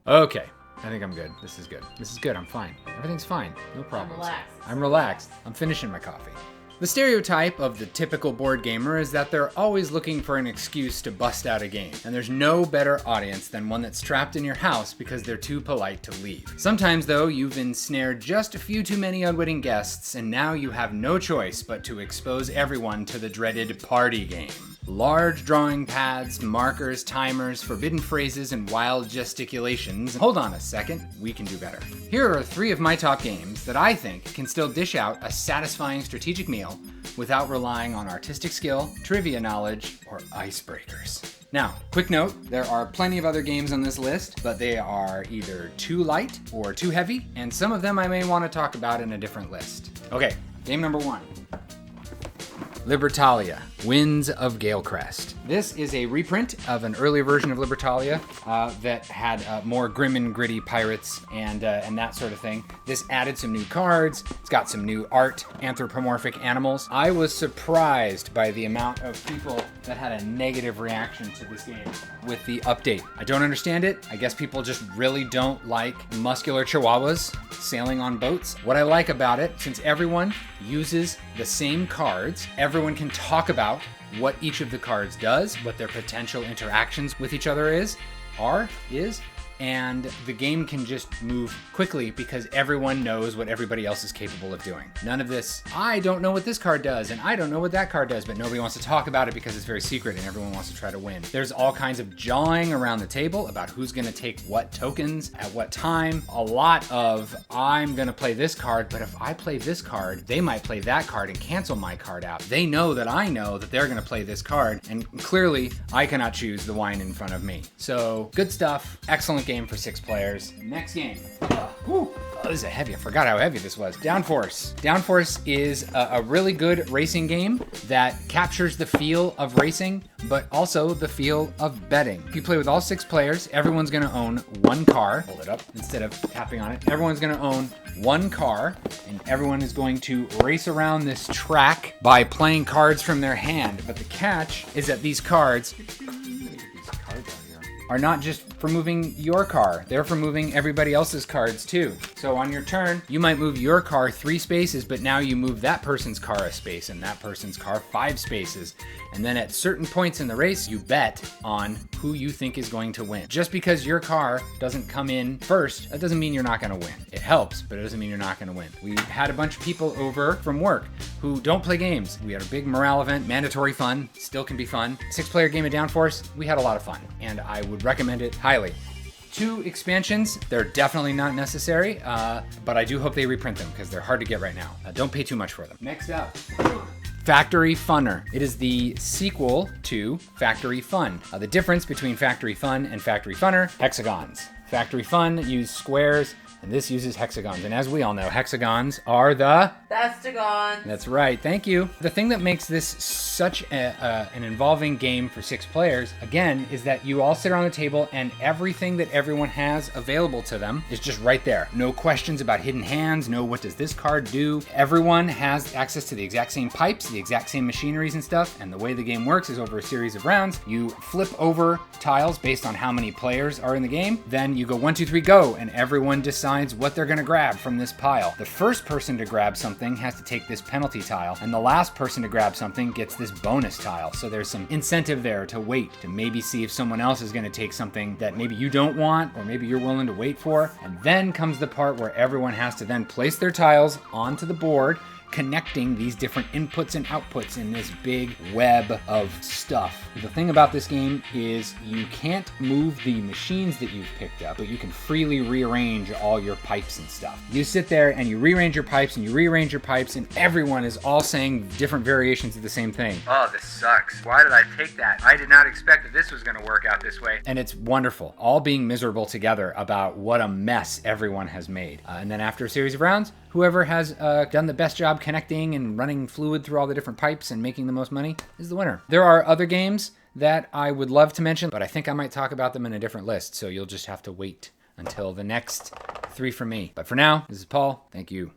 Okay, I think I'm good. This is good. This is good. I'm fine. Everything's fine. No problems. I'm relaxed. I'm finishing my coffee. The stereotype of the typical board gamer is that they're always looking for an excuse to bust out a game, and there's no better audience than one that's trapped in your house because they're too polite to leave. Sometimes, though, you've ensnared just a few too many unwitting guests, and now you have no choice but to expose everyone to the dreaded party game. Large drawing pads, markers, timers, forbidden phrases, and wild gesticulations. Hold on a second, we can do better. Here are 3 of my top games that I think can still dish out a satisfying strategic meal without relying on artistic skill, trivia knowledge, or icebreakers. Now, quick note, there are plenty of other games on this list, but they are either too light or too heavy, and some of them I may want to talk about in a different list. Okay, game number 1. Libertalia, Winds of Galecrest. This is a reprint of an earlier version of Libertalia that had more grim and gritty pirates and that sort of thing. This added some new cards. It's got some new art, anthropomorphic animals. I was surprised by the amount of people that had a negative reaction to this game with the update. I don't understand it. I guess people just really don't like muscular chihuahuas sailing on boats. What I like about it, since everyone uses the same cards, everyone can talk about what each of the cards does, what their potential interactions with each other is, and the game can just move quickly because everyone knows what everybody else is capable of doing. None of this, I don't know what this card does, and I don't know what that card does, but nobody wants to talk about it because it's very secret and everyone wants to try to win. There's all kinds of jawing around the table about who's gonna take what tokens at what time. A lot of, I'm gonna play this card, but if I play this card, they might play that card and cancel my card out. They know that I know that they're gonna play this card, and clearly I cannot choose the wine in front of me. So, good stuff, excellent game for 6 players. Next game. Oh, this is heavy. I forgot how heavy this was. Downforce. Downforce is a really good racing game that captures the feel of racing, but also the feel of betting. If you play with all 6 players, everyone's gonna own 1 car. Hold it up instead of tapping on it. Everyone's gonna own 1 car, and everyone is going to race around this track by playing cards from their hand. But the catch is that these cards are not just for moving your car, they're for moving everybody else's cards too. So on your turn, you might move your car 3 spaces, but now you move that person's car a space and that person's car 5 spaces. And then at certain points in the race, you bet on who you think is going to win. Just because your car doesn't come in first, that doesn't mean you're not gonna win. It helps, but it doesn't mean you're not gonna win. We had a bunch of people over from work who don't play games. We had a big morale event, mandatory fun, still can be fun. 6-player game of Downforce, we had a lot of fun, and I would recommend it highly. 2 expansions, they're definitely not necessary, but I do hope they reprint them because they're hard to get right now. Don't pay too much for them. Next up, Factory Funner. It is the sequel to Factory Fun. The difference between Factory Fun and Factory Funner, hexagons. Factory Fun used squares, and this uses hexagons. And as we all know, hexagons are the... Hexagons. That's right, thank you. The thing that makes this such an involving game for 6 players, again, is that you all sit around the table and everything that everyone has available to them is just right there. No questions about hidden hands, no what does this card do. Everyone has access to the exact same pipes, the exact same machineries and stuff, and the way the game works is over a series of rounds. You flip over tiles based on how many players are in the game, then you go 1, 2, 3, go, and everyone decides what they're gonna grab from this pile. The first person to grab something has to take this penalty tile, and the last person to grab something gets this bonus tile. So there's some incentive there to wait, to maybe see if someone else is gonna take something that maybe you don't want, or maybe you're willing to wait for. And then comes the part where everyone has to then place their tiles onto the board, connecting these different inputs and outputs in this big web of stuff. The thing about this game is you can't move the machines that you've picked up, but you can freely rearrange all your pipes and stuff. You sit there and you rearrange your pipes and you rearrange your pipes, and everyone is all saying different variations of the same thing. Oh, this sucks. Why did I take that? I did not expect that this was gonna work out this way. And it's wonderful, all being miserable together about what a mess everyone has made. And then after a series of rounds, whoever has done the best job connecting and running fluid through all the different pipes and making the most money is the winner. There are other games that I would love to mention, but I think I might talk about them in a different list, so you'll just have to wait until the next 3 from me. But for now, this is Paul. Thank you.